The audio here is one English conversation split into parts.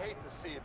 hate to see it.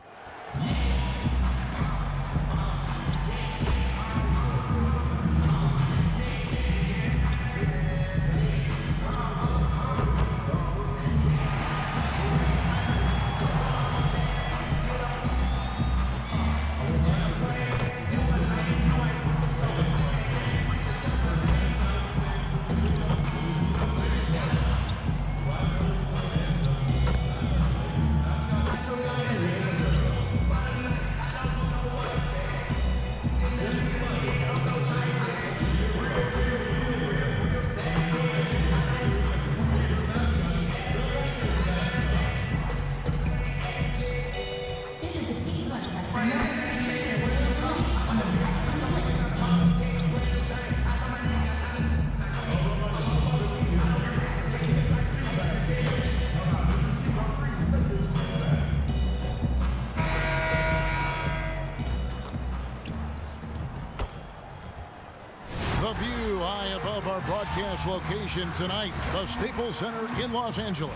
The view high above our broadcast location tonight, the Staples Center in Los Angeles.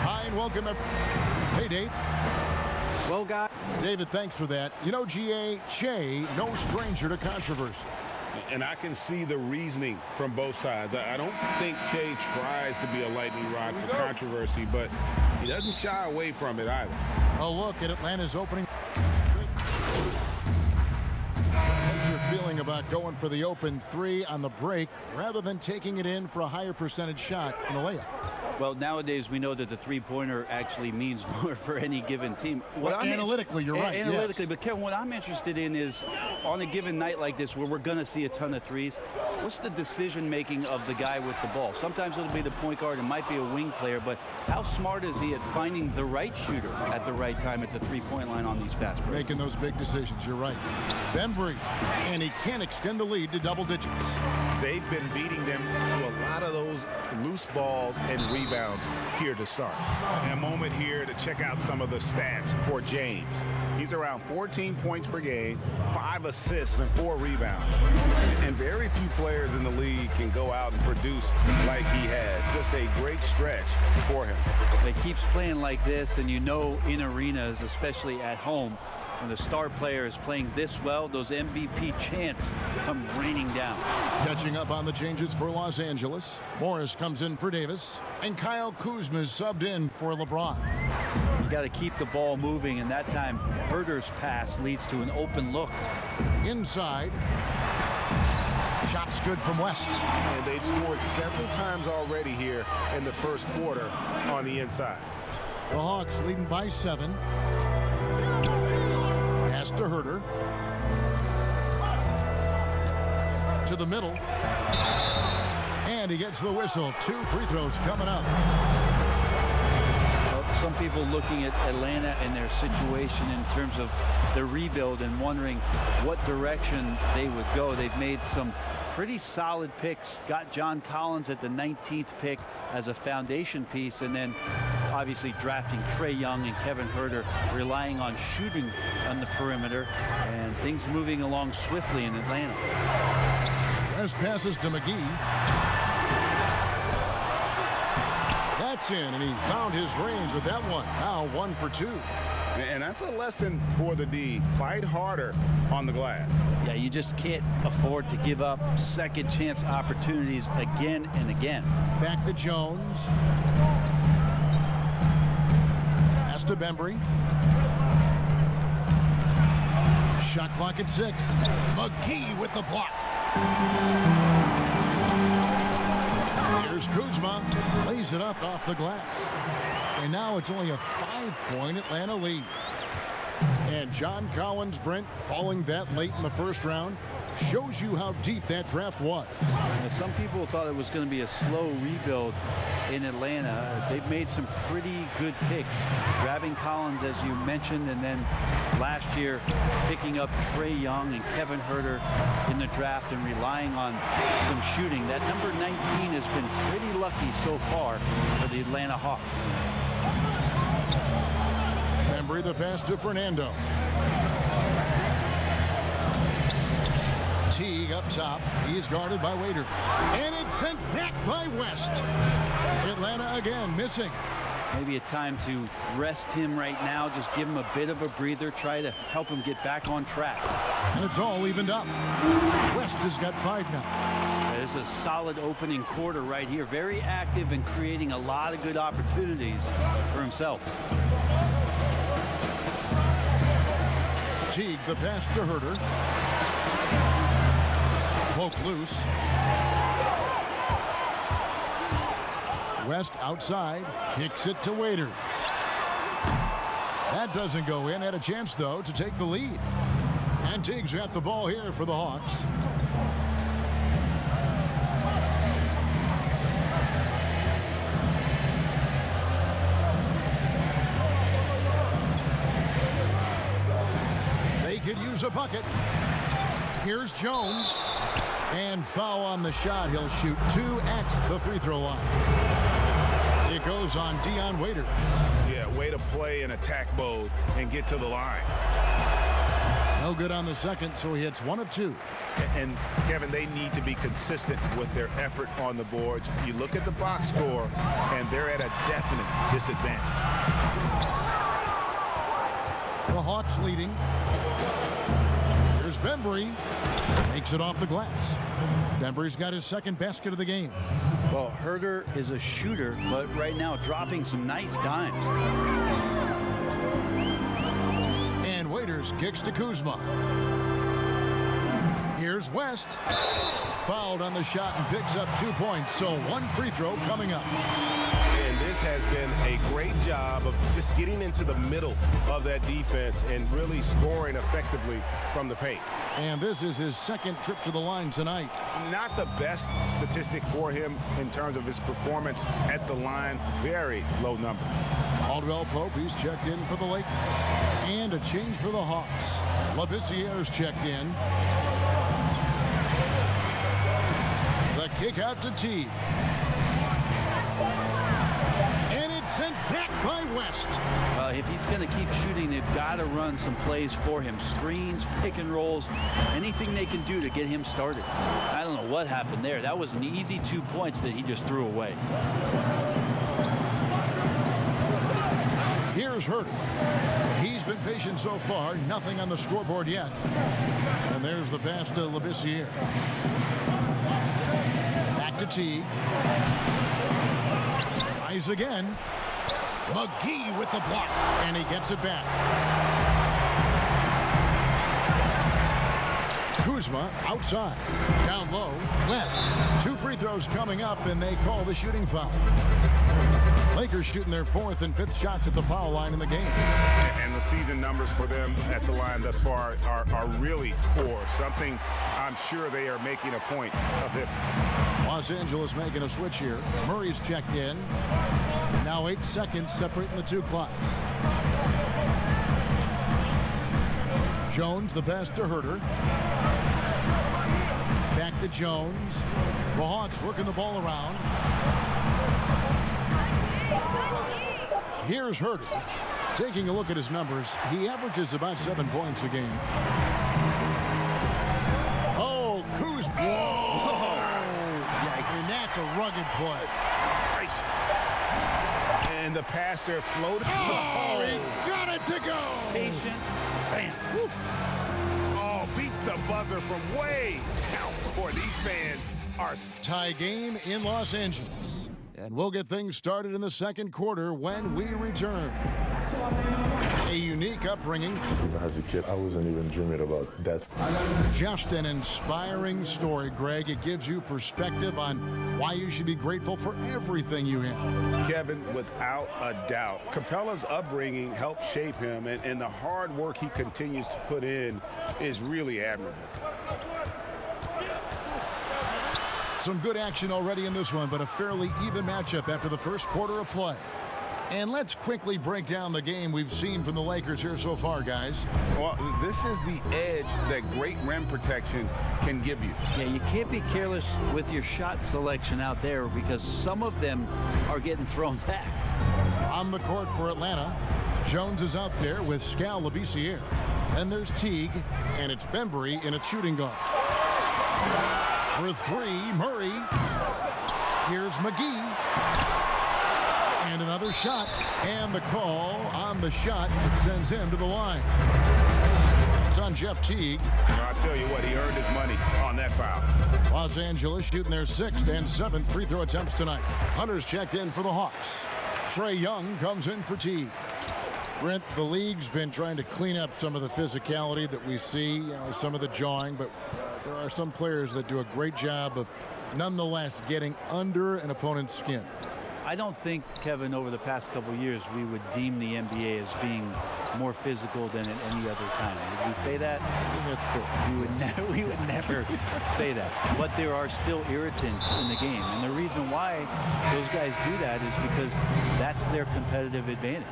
Hi and welcome. Hey, Dave. Well, guys. David, thanks for that. You know, G.A. Che, no stranger to controversy. And I can see the reasoning from both sides. I don't think Che tries to be a lightning rod for controversy, but he doesn't shy away from it either. A look at Atlanta's opening. Feeling about going for the open three on the break rather than taking it in for a higher percentage shot in a layup. Well, nowadays we know that the three-pointer actually means more for any given team. Analytically, you're right. Analytically, yes. But Kevin, what I'm interested in is on a given night like this where we're going to see a ton of threes, what's the decision-making of the guy with the ball? Sometimes it'll be the point guard. It might be a wing player, but how smart is he at finding the right shooter at the right time at the three-point line on these fast breaks? Making those big decisions, you're right. Bembry, and he can extend the lead to double digits. They've been beating them to a lot of those loose balls and rebounds here to start. And a moment here to check out some of the stats for James. He's around 14 points per game, 5 assists, and 4 rebounds. And very few players in the league can go out and produce like he has. Just a great stretch for him. He keeps playing like this, and you know in arenas, especially at home, when the star player is playing this well, those MVP chants come raining down. Catching up on the changes for Los Angeles. Morris comes in for Davis, and Kyle Kuzma is subbed in for LeBron. You got to keep the ball moving, and that time Herder's pass leads to an open look. Inside. Shots good from West. And they've scored several times already here in the first quarter on the inside. The Hawks leading by 7. Pass to Herder. To the middle. And he gets the whistle. 2 free throws coming up. Well, some people looking at Atlanta and their situation in terms of the rebuild and wondering what direction they would go. They've made some pretty solid picks. Got John Collins at the 19th pick as a foundation piece, and then obviously drafting Trae Young and Kevin Herter, relying on shooting on the perimeter, and things moving along swiftly in Atlanta. West passes to McGee. That's in, and he found his range with that one. Now 1 for 2. And that's a lesson for the D. Fight harder on the glass. Yeah, you just can't afford to give up second chance opportunities again and again. Back to Jones. Pass to Bembry. Shot clock at 6. McGee with the block. Here's Kuzma. Lays it up off the glass. And now it's only a 5-point Atlanta lead. And John Collins, Brent, falling that late in the first round shows you how deep that draft was. Some people thought it was going to be a slow rebuild in Atlanta. They've made some pretty good picks, grabbing Collins, as you mentioned, and then last year picking up Trae Young and Kevin Herter in the draft and relying on some shooting. That number 19 has been pretty lucky so far for the Atlanta Hawks. Bembry the pass to Fernando. Teague up top. He's guarded by Waiter. And it's sent back by West. Atlanta again missing. Maybe a time to rest him right now. Just give him a bit of a breather. Try to help him get back on track. And it's all evened up. West has got 5 now. It's a solid opening quarter right here. Very active and creating a lot of good opportunities for himself. Teague, the pass to Herter. Poke loose. West outside, kicks it to Waiters. That doesn't go in. Had a chance, though, to take the lead. And Teague's got the ball here for the Hawks. They could use a bucket. Here's Jones. And foul on the shot. He'll shoot 2 at the free throw line. It goes on Dion Waiters. Yeah, way to play in attack mode and get to the line. No good on the second, so he hits 1 of 2. And Kevin, they need to be consistent with their effort on the boards. You look at the box score, and they're at a definite disadvantage. The Hawks leading. Here's Bembry. Makes it off the glass. Bembry's got his second basket of the game. Well, Herter is a shooter, but right now dropping some nice dimes. And Waiters kicks to Kuzma. Here's West. Fouled on the shot and picks up 2 points, so 1 free throw coming up. And this has been a great job of just getting into the middle of that defense and really scoring effectively from the paint. And this is his second trip to the line tonight. Not the best statistic for him in terms of his performance at the line. Very low numbers. Caldwell Pope, he's checked in for the Lakers. And a change for the Hawks. Labissiere's checked in. The kick out to Teague. And it's sent back by West. Well, if he's going to keep shooting, they've got to run some plays for him. Screens, pick and rolls, anything they can do to get him started. I don't know what happened there. That was an easy 2 points that he just threw away. Here's Herter. He's been patient so far. Nothing on the scoreboard yet. And there's the pass to Labissiere. Back to Teague. Tries again. McGee with the block. And he gets it back. Kuzma outside. Down low. West. 2 free throws coming up, and they call the shooting foul. Lakers shooting their 4th and 5th shots at the foul line in the game. And the season numbers for them at the line thus far are really poor. Something I'm sure they are making a point of emphasis. Los Angeles making a switch here. Murray's checked in. Now 8 seconds separating the 2 clocks. Jones, the pass to Herter. Back to Jones. The Hawks working the ball around. Here's Herter. Taking a look at his numbers, he averages about 7 points a game. Oh, Kuzma. Whoa. Yikes. And that's a rugged play. And the pass there floated. Oh, he got it to go. Patient. Bam. Woo. Oh, beats the buzzer from way down court. These fans are... Tie game in Los Angeles. And we'll get things started in the second quarter when we return. A unique upbringing. Even as a kid, I wasn't even dreaming about that. Just an inspiring story, Greg. It gives you perspective on why you should be grateful for everything you have. Kevin, without a doubt, Capella's upbringing helped shape him, and the hard work he continues to put in is really admirable. Some good action already in this one, but a fairly even matchup after the first quarter of play. And let's quickly break down the game we've seen from the Lakers here so far, guys. Well, this is the edge that great rim protection can give you. Yeah, you can't be careless with your shot selection out there because some of them are getting thrown back. On the court for Atlanta, Jones is out there with Skal Labissiere. Then there's Teague, and it's Bembry in a shooting guard. For 3, Murray. Here's McGee. And And another shot. And the call on the shot that sends him to the line. It's on Jeff Teague. I'll tell you what, he earned his money on that foul. Los Angeles shooting their 6th and 7th free throw attempts tonight. Hunter's checked in for the Hawks. Trae Young comes in for Teague. Brent, the league's been trying to clean up some of the physicality that we see, some of the jawing, but there are some players that do a great job of nonetheless getting under an opponent's skin. I don't think, Kevin, over the past couple of years, we would deem the NBA as being more physical than at any other time. Would we say that? I think that's fair. We would never say that. But there are still irritants in the game. And the reason why those guys do that is because that's their competitive advantage.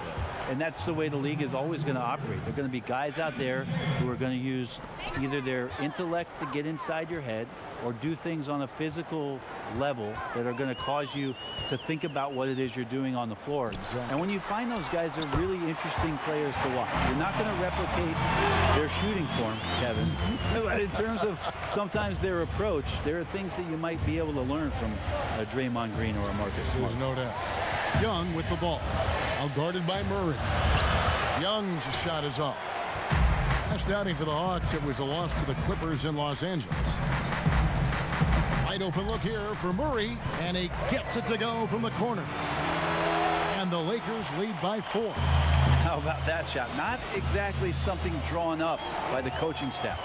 And that's the way the league is always going to operate. There are going to be guys out there who are going to use either their intellect to get inside your head or do things on a physical level that are going to cause you to think about what it is you're doing on the floor. Exactly. And when you find those guys, they're really interesting players to watch. You're not going to replicate their shooting form, Kevin. But in terms of sometimes their approach, there are things that you might be able to learn from a Draymond Green or a Marcus Smart. There's no doubt. Young with the ball. Now guarded by Murray. Young's shot is off. Last outing for the Hawks, it was a loss to the Clippers in Los Angeles. Wide open look here for Murray, and he gets it to go from the corner. And the Lakers lead by 4. How about that shot? Not exactly something drawn up by the coaching staff.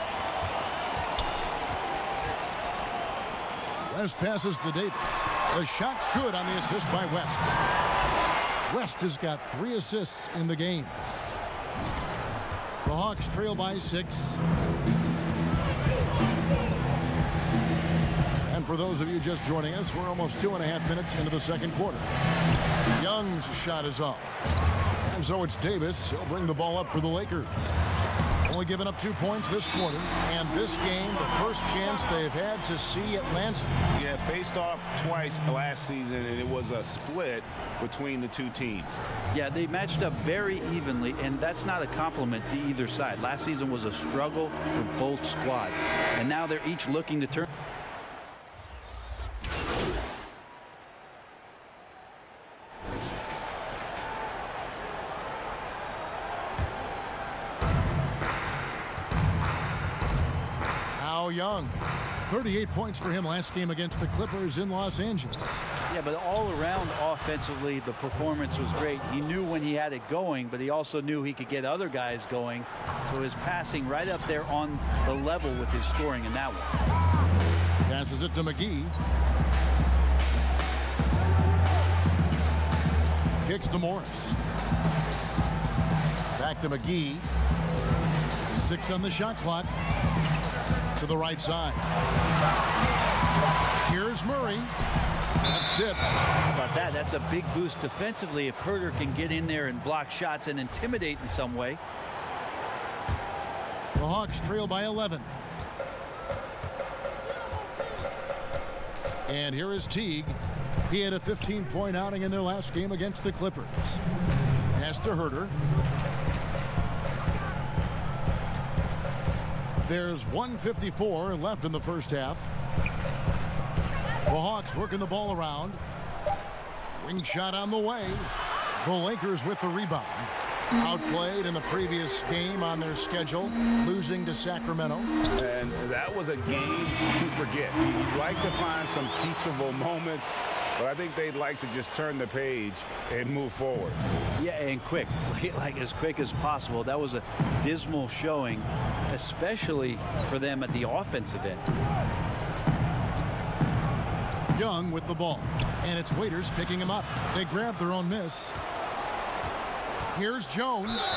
West passes to Davis. The shot's good on the assist by West. West has got 3 assists in the game. The Hawks trail by 6. And for those of you just joining us, we're almost 2.5 minutes into the second quarter. Young's shot is off. And so it's Davis. He'll bring the ball up for the Lakers. Only giving up 2 points this quarter. And this game, the first chance they've had to see Atlanta. Yeah, faced off twice last season, and it was a split between the two teams. Yeah, they matched up very evenly, and that's not a compliment to either side. Last season was a struggle for both squads, and now they're each looking to turn. Young, 38 points for him last game against the Clippers in Los Angeles. Yeah, but all around offensively, the performance was great. He knew when he had it going, but he also knew he could get other guys going. So his passing right up there on the level with his scoring in that one. Passes it to McGee. Kicks to Morris. Back to McGee. 6 on the shot clock. To the right side. Here's Murray. That's tipped. How about that? That's a big boost defensively if Herter can get in there and block shots and intimidate in some way. The Hawks trail by 11. And here is Teague. He had a 15-point outing in their last game against the Clippers. Pass to Herter. There's 1:54 left in the first half. The Hawks working the ball around. Wing shot on the way. The Lakers with the rebound. Outplayed in the previous game on their schedule, losing to Sacramento. And that was a game to forget. You'd like to find some teachable moments, but I think they'd like to just turn the page and move forward. Yeah, and quick, like as quick as possible. That was a dismal showing, especially for them at the offensive end. Young with the ball, and it's Waiters picking him up. They grab their own miss. Here's Jones,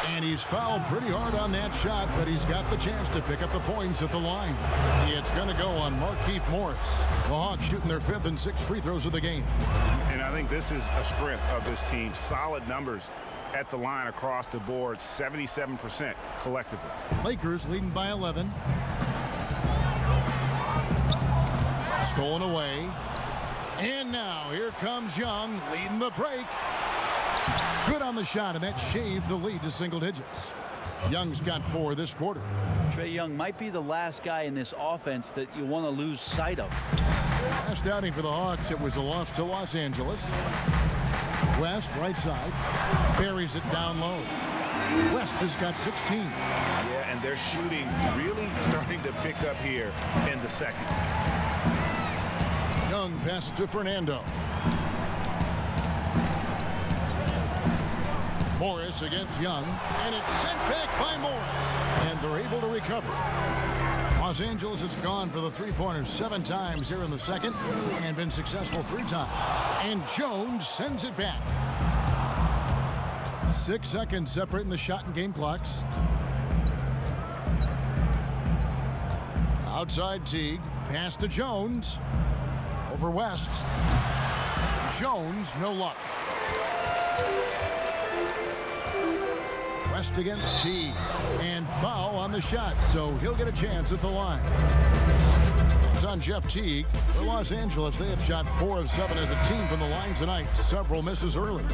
and he's fouled pretty hard on that shot, but he's got the chance to pick up the points at the line. It's going to go on Markieff Morris. The Hawks shooting their 5th and 6th free throws of the game. And I think this is a strength of this team. Solid numbers at the line across the board, 77% collectively. Lakers leading by 11. Stolen away. And now here comes Young leading the break. Good on the shot, and that shaves the lead to single digits. Young's got 4 this quarter. Trae Young might be the last guy in this offense that you want to lose sight of. Last outing for the Hawks, it was a loss to Los Angeles. West, right side, buries it down low. West has got 16. Yeah, and their shooting really starting to pick up here in the second. Young passes to Fernando. Morris against Young, and it's sent back by Morris, and they're able to recover. Los Angeles has gone for the three-pointers 7 times here in the second and been successful 3 times. And Jones sends it back. 6 seconds separating the shot and game clocks. Outside Teague, pass to Jones. Over West. Jones, no luck. West against Teague, and foul on the shot, so he'll get a chance at the line. It's on Jeff Teague. For Los Angeles, they have shot 4 of 7 as a team from the line tonight. Several misses early.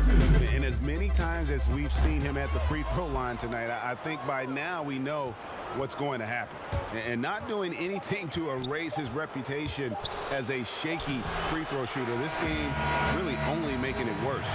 And as many times as we've seen him at the free throw line tonight, I think by now we know what's going to happen. And not doing anything to erase his reputation as a shaky free throw shooter. This game really only making it worse.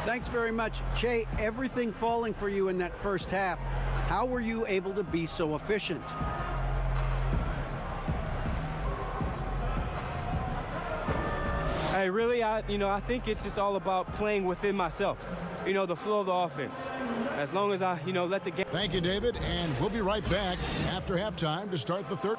Thanks very much, Che. Everything falling for you in that first half. How were you able to be so efficient? Hey, really, I think it's just all about playing within myself. The flow of the offense. As long as I, let the game. Thank you, David, and we'll be right back after halftime to start the third.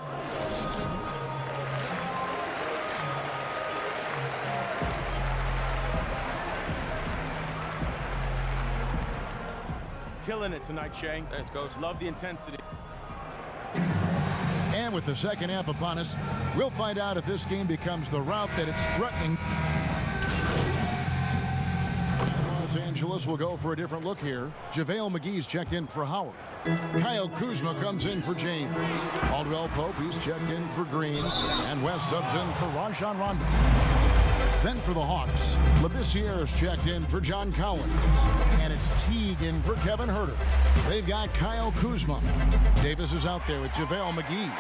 Killing it tonight, Shane. Thanks, Coach. Love the intensity. And with the second half upon us, we'll find out if this game becomes the route that it's threatening. Los Angeles will go for a different look here. JaVale McGee's checked in for Howard. Kyle Kuzma comes in for James. Caldwell Pope, he's checked in for Green. And West subs in for Rajon Rondo. Then for the Hawks, Labissiere's checked in for John Collins. And it's Teague in for Kevin Huerter. They've got Kyle Kuzma. Davis is out there with JaVale McGee.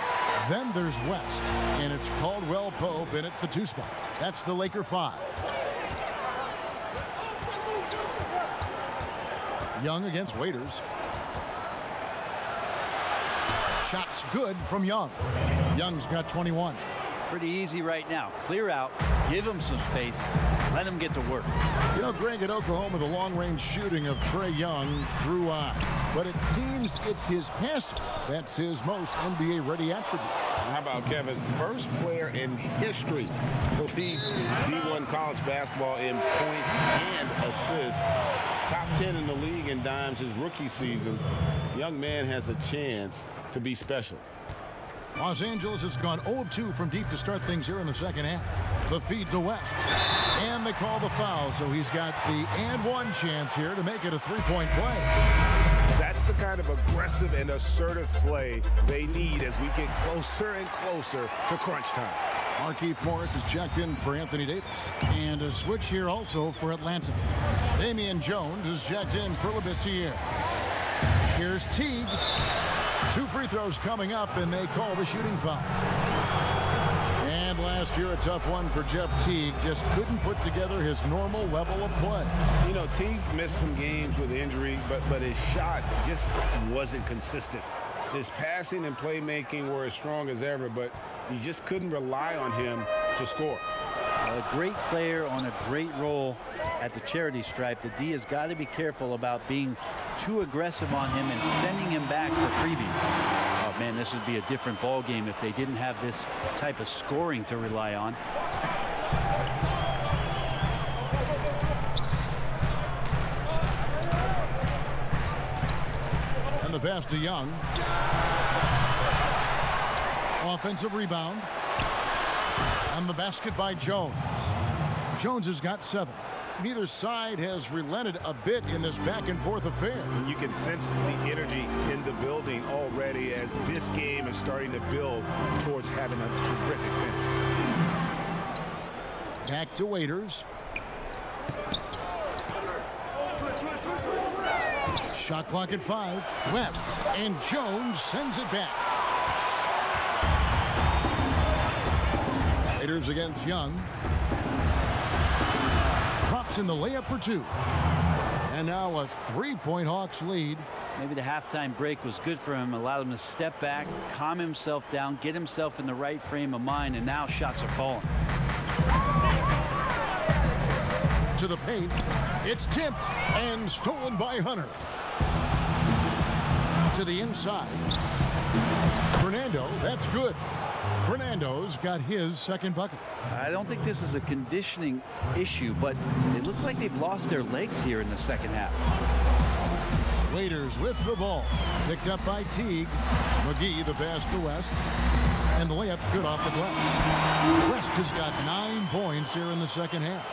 Then there's West, and it's Caldwell Pope in at the 2 spot. That's the Laker 5. Young against Waiters. Shots good from Young. Young's got 21. Pretty easy right now. Clear out, give him some space, let him get to work. Greg, at Oklahoma, the long-range shooting of Trae Young drew eye. But it seems it's his passing that's his most NBA-ready attribute. How about Kevin? First player in history to lead D1 college basketball in points and assists. Top 10 in the league in dimes his rookie season. Young man has a chance to be special. Los Angeles has gone 0 of 2 from deep to start things here in the second half. The feed to West. And they call the foul, so he's got the and one chance here to make it a 3-point play. That's the kind of aggressive and assertive play they need as we get closer and closer to crunch time. Markieff Morris is checked in for Anthony Davis. And a switch here also for Atlanta. Damian Jones is checked in for Labissiere. Here's Teague. 2 free throws coming up, and they call the shooting foul. And last year, a tough one for Jeff Teague. Just couldn't put together his normal level of play. Teague missed some games with injury, but his shot just wasn't consistent. His passing and playmaking were as strong as ever, but you just couldn't rely on him to score. A great player on a great role at the charity stripe. The D has got to be careful about being too aggressive on him and sending him back for freebies. Oh man, this would be a different ball game if they didn't have this type of scoring to rely on. And the pass to Young. Offensive rebound. And the basket by Jones. Jones has got 7. Neither side has relented a bit in this back-and-forth affair. You can sense the energy in the building already as this game is starting to build towards having a terrific finish. Back to Waiters. Shot clock at 5. West, and Jones sends it back. Waiters against Young. Drops in the layup for 2. And now a 3-point Hawks lead. Maybe the halftime break was good for him, allowed him to step back, calm himself down, get himself in the right frame of mind, and now shots are falling. To the paint. It's tipped and stolen by Hunter. To the inside. Fernando, that's good. Fernando's got his second bucket. I don't think this is a conditioning issue, but they look like they've lost their legs here in the second half. Waiters with the ball. Picked up by Teague. McGee the pass to West. And the layup's good off the glass. West has got 9 points here in the second half.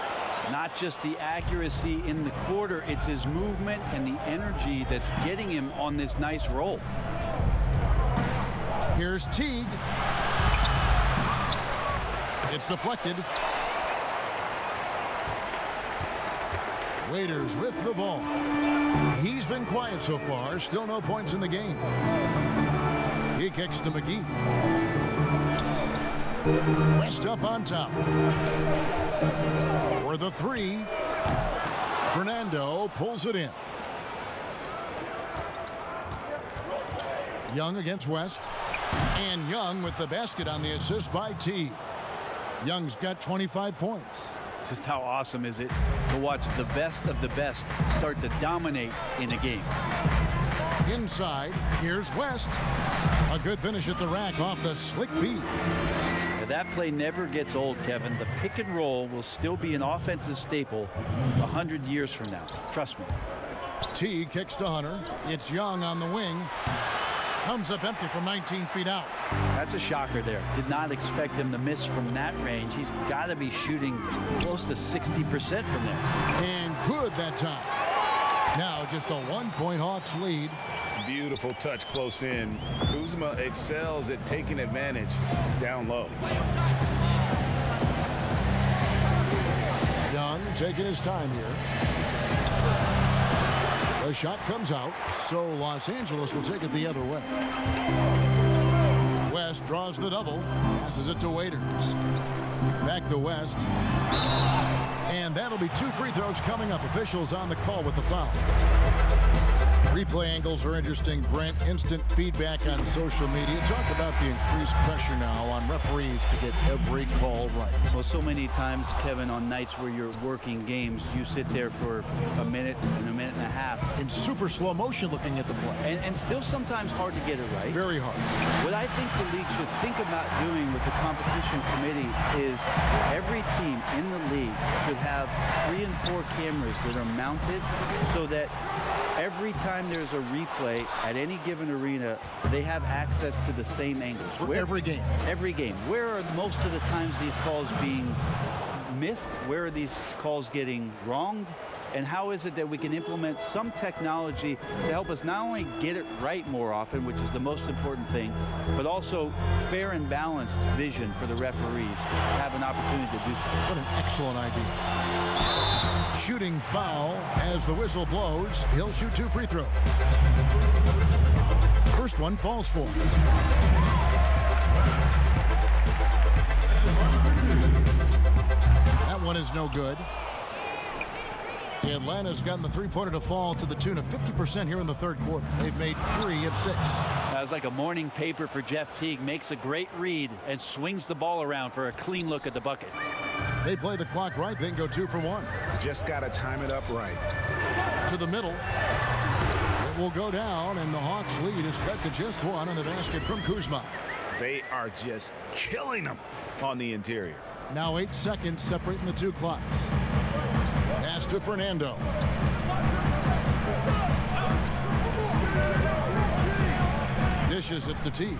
Not just the accuracy in the quarter, it's his movement and the energy that's getting him on this nice roll. Here's Teague. It's deflected. Waiters with the ball. He's been quiet so far. Still no points in the game. He kicks to McGee. West up on top. For the 3. Fernando pulls it in. Young against West. And Young with the basket on the assist by T. Young's got 25 points. Just how awesome is it to watch the best of the best start to dominate in a game. Inside, here's West. A good finish at the rack off the slick feed. Now that play never gets old, Kevin. The pick and roll will still be an offensive staple 100 years from now. Trust me. T kicks to Hunter. It's Young on the wing. Comes up empty from 19 feet out. That's a shocker there. Did not expect him to miss from that range. He's got to be shooting close to 60% from there. And good that time. Now just a 1-point Hawks lead. Beautiful touch close in. Kuzma excels at taking advantage down low. Young taking his time here. The shot comes out, so Los Angeles will take it the other way. West draws the double, passes it to Waiters. Back to West. And that'll be 2 free throws coming up. Officials on the call with the foul. Replay angles are interesting, Brent. Instant feedback on social media. Talk about the increased pressure now on referees to get every call right. Well, so many times, Kevin, on nights where you're working games, you sit there for a minute and a minute and a half. In super slow motion looking at the play. And still sometimes hard to get it right. Very hard. What I think the league should think about doing with the competition committee is every team in the league should have 3 and 4 cameras that are mounted so that every time there's a replay at any given arena, they have access to the same angles. For every game. Every game. Where are most of the times these calls being missed? Where are these calls getting wronged? And how is it that we can implement some technology to help us not only get it right more often, which is the most important thing, but also fair and balanced vision for the referees to have an opportunity to do so. What an excellent idea. Shooting foul as the whistle blows. He'll shoot 2 free throws. First one falls for him. That one is no good. Atlanta's gotten the 3-pointer to fall to the tune of 50% here in the third quarter. They've made 3 of 6. That was like a morning paper for Jeff Teague. Makes a great read and swings the ball around for a clean look at the bucket. They play the clock right, then go 2 for 1. Just got to time it up right. To the middle. It will go down, and the Hawks lead is cut to just 1 on the basket from Kuzma. They are just killing them on the interior. Now 8 seconds separating the 2 clocks. Pass to Fernando. Dishes it to T.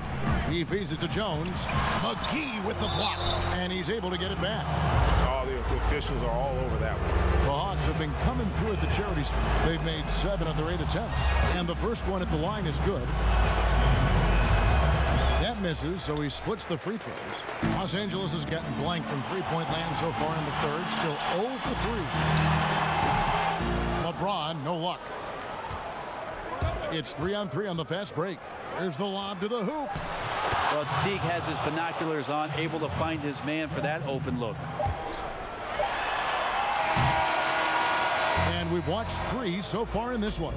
He feeds it to Jones. McGee with the block, and he's able to get it back. Oh, well, the officials are all over that one. The Hawks have been coming through at the charity streak. They've made 7 of their 8 attempts. And the first one at the line is good. That misses, so he splits the free throws. Los Angeles has gotten blank from three-point land so far in the third. Still 0 for 3. LeBron, no luck. It's 3-on-3 on the fast break. There's the lob to the hoop. Well, Teague has his binoculars on, able to find his man for that open look. And we've watched 3 so far in this one.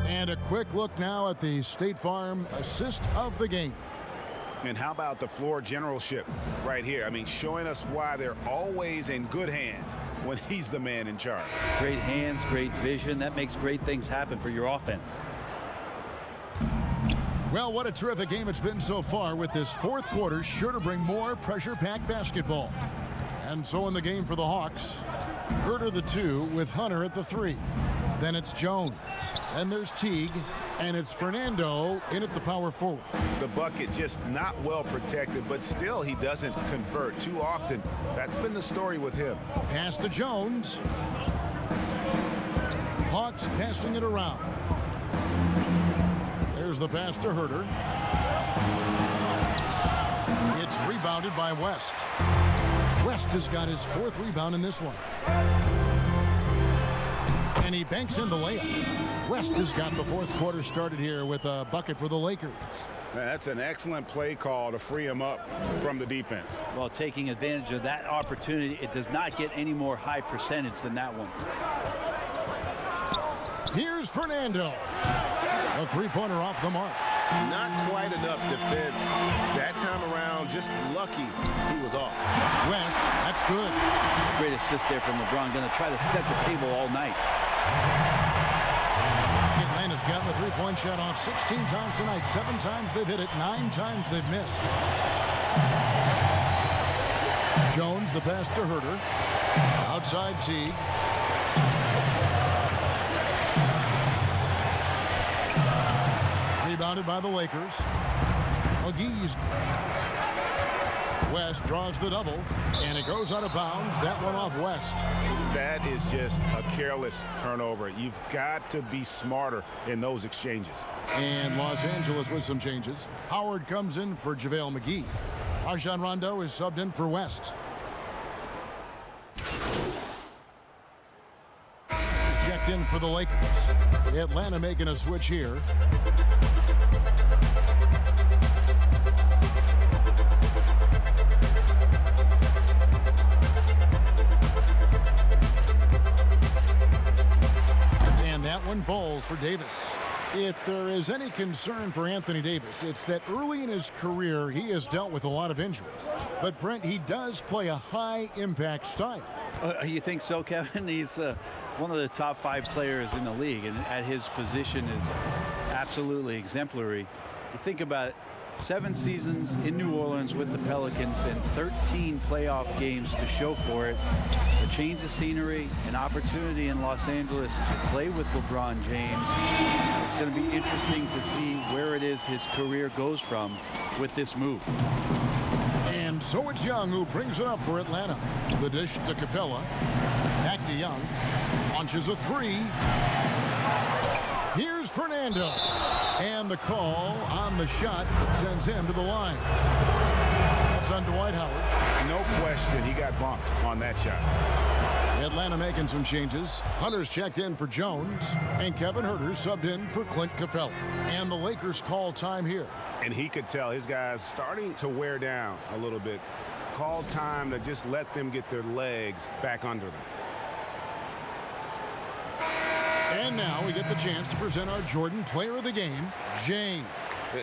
And a quick look now at the State Farm assist of the game. And how about the floor generalship right here? I mean, showing us why they're always in good hands when he's the man in charge. Great hands, great vision. That makes great things happen for your offense. Well, what a terrific game it's been so far, with this fourth quarter sure to bring more pressure-packed basketball. And so in the game for the Hawks, Herter the 2 with Hunter at the 3. Then it's Jones, and there's Teague, and it's Fernando in at the power forward. The bucket just not well protected, but still he doesn't convert too often. That's been the story with him. Pass to Jones. Hawks passing it around. There's the pass to Herter. It's rebounded by West. West has got his 4th rebound in this one. And he banks in the layup. West has got the fourth quarter started here with a bucket for the Lakers. That's an excellent play call to free him up from the defense. Well, taking advantage of that opportunity, it does not get any more high percentage than that one. Here's Fernando. A three-pointer off the mark. Not quite enough defense. That time around, just lucky he was off. West, that's good. Great assist there from LeBron. Going to try to set the table all night. Atlanta's gotten the three-point shot off 16 times tonight. 7 times they've hit it. 9 times they've missed. Jones, the pass to Herter. Outside Teague. Rebounded by the Lakers. McGee's. West draws the double, and it goes out of bounds. That one off West. That is just a careless turnover. You've got to be smarter in those exchanges. And Los Angeles with some changes. Howard comes in for JaVale McGee. Rajon Rondo is subbed in for West. He's checked in for the Lakers. Atlanta making a switch here. That one falls for Davis. If there is any concern for Anthony Davis, it's that early in his career he has dealt with a lot of injuries. But Brent, he does play a high-impact style. You think so, Kevin? He's one of the top 5 players in the league, and at his position is absolutely exemplary. You think about it, 7 seasons in New Orleans with the Pelicans and 13 playoff games to show for it. A change of scenery, an opportunity in Los Angeles to play with LeBron James. It's going to be interesting to see where it is his career goes from with this move. And so it's Young who brings it up for Atlanta. The dish to Capella. Back to Young. Launches a 3. Here's Fernando. And the call on the shot that sends him to the line. That's on Dwight Howard. No question, he got bumped on that shot. Atlanta making some changes. Hunter's checked in for Jones, and Kevin Herter subbed in for Clint Capella. And the Lakers call time here. And he could tell his guys starting to wear down a little bit. Call time to just let them get their legs back under them. And now we get the chance to present our Jordan Player of the Game, James.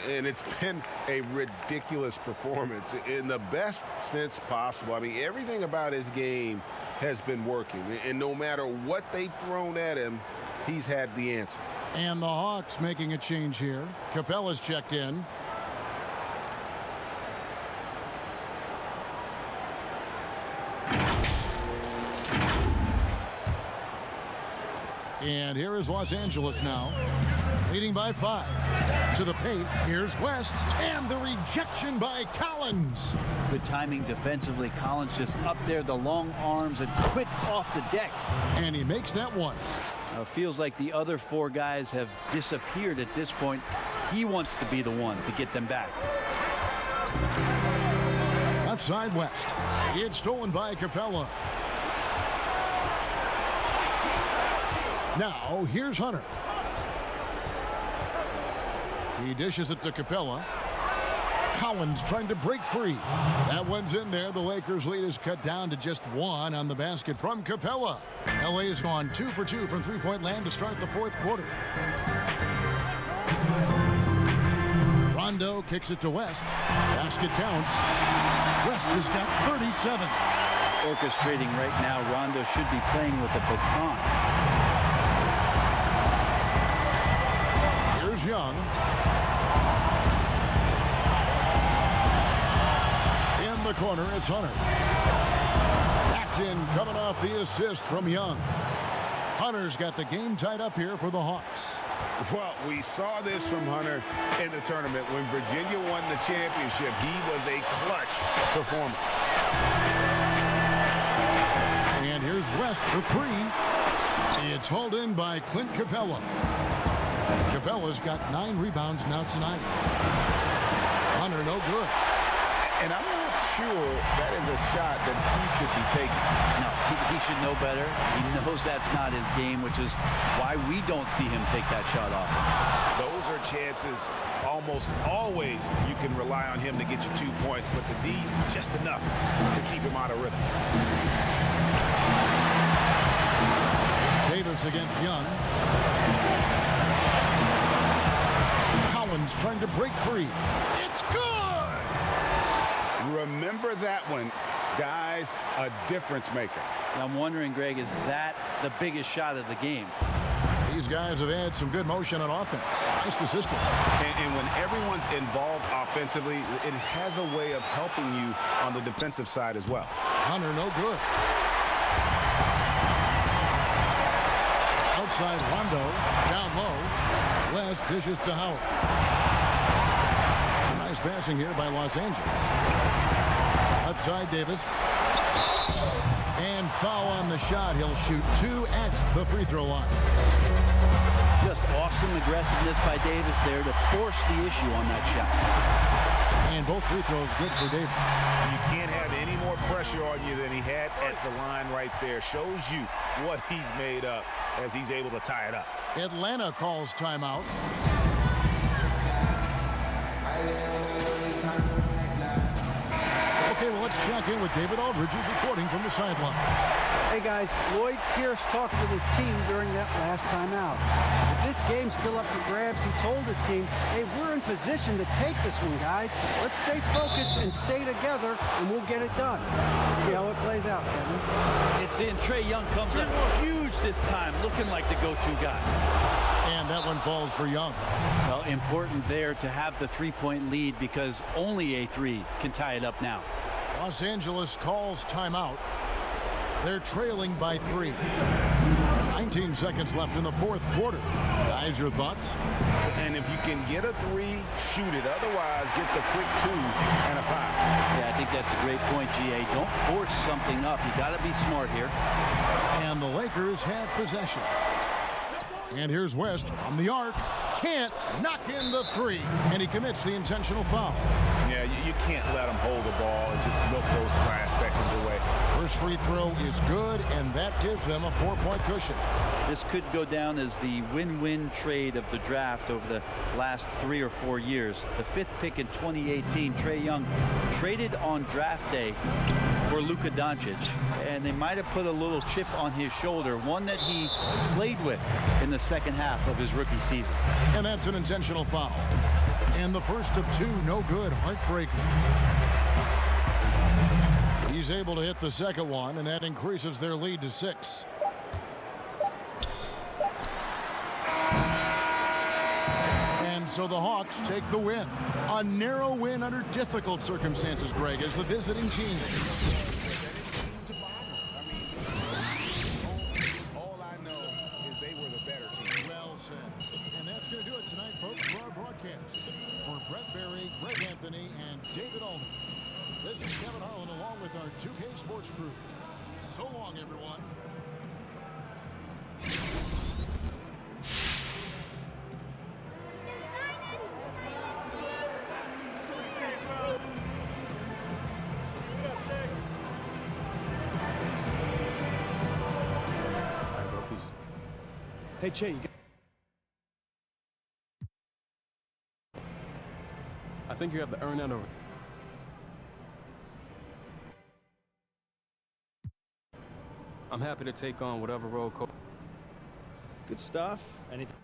And it's been a ridiculous performance in the best sense possible. I mean, everything about his game has been working. And no matter what they've thrown at him, he's had the answer. And the Hawks making a change here. Capella's checked in. And here is Los Angeles now, leading by 5. To the paint. Here's West. And the rejection by Collins. Good timing defensively. Collins just up there, the long arms, and quick off the deck. And he makes that one. Feels like the other four guys have disappeared at this point. He wants to be the one to get them back. Left side West. It's stolen by Capella. Now, here's Hunter. He dishes it to Capella. Collins trying to break free. That one's in there. The Lakers' lead is cut down to just one on the basket from Capella. LA has gone 2 for 2 from three-point land to start the fourth quarter. Rondo kicks it to West. Basket counts. West has got 37. Orchestrating right now. Rondo should be playing with a baton. Here's Young. In the corner, it's Hunter. That's in, coming off the assist from Young. Hunter's got the game tied up here for the Hawks. Well, we saw this from Hunter in the tournament. When Virginia won the championship, he was a clutch performer. And here's West for three. It's hauled in by Clint Capella. Capella's got 9 rebounds now tonight. Hunter no good. And I'm not sure that is a shot that he should be taking. No, he should know better. He knows that's not his game, which is why we don't see him take that shot off. Those are chances almost always you can rely on him to get you 2 points, but the D, just enough to keep him out of rhythm. Davis against Young. Collins trying to break free. It's good! Remember that one, guys, a difference maker. I'm wondering, Greg, is that the biggest shot of the game? These guys have had some good motion on offense. Nice assistant. And when everyone's involved offensively, it has a way of helping you on the defensive side as well. Hunter no good. Outside Rondo, down low. West dishes to Howard. Nice passing here by Los Angeles. Outside Davis. And foul on the shot. He'll shoot 2 at the free throw line. Just awesome aggressiveness by Davis there to force the issue on that shot. And both free throws good for Davis. You can't have any more pressure on you than he had at the line right there. Shows you what he's made up as he's able to tie it up. Atlanta calls timeout. Okay, well, let's check in with David Aldridge, who's reporting from the sideline. Hey guys, Lloyd Pierce talking with his team during that last time out. With this game's still up for grabs, he told his team, hey, we're in position to take this one, guys. Let's stay focused and stay together, and we'll get it done. See how it plays out, Kevin. It's in. Trae Young comes up huge this time, looking like the go-to guy. And that one falls for Young. Well, important there to have the three-point lead because only a 3 can tie it up now. Los Angeles calls timeout. They're trailing by 3. 19 seconds left in the fourth quarter. Guys, your thoughts? And if you can get a 3, shoot it. Otherwise, get the quick 2 and a 5. Yeah, I think that's a great point, GA. Don't force something up. You got to be smart here. And the Lakers have possession. And here's West from the arc. Can't knock in the 3. And he commits the intentional foul. Yeah, you can't let him hold the ball and just milk those last seconds away. First free throw is good, and that gives them a 4-point cushion. This could go down as the win-win trade of the draft over the last 3 or 4 years. The 5th pick in 2018, Trae Young traded on draft day for Luka Doncic, and they might have put a little chip on his shoulder, one that he played with in the second half of his rookie season. And that's an intentional foul. And the first of 2, no good, heartbreaker. He's able to hit the second one, and that increases their lead to 6. And so the Hawks take the win. A narrow win under difficult circumstances, Greg, as the visiting team. All I know is they were the better team. Well said. And that's going to do it tonight, folks, for our broadcast. David Alden. This is Kevin Harlan along with our 2K Sports crew. So long, everyone. Hey, Che, I think you have to earn that over. I'm happy to take on whatever role coach. Good stuff. Anything?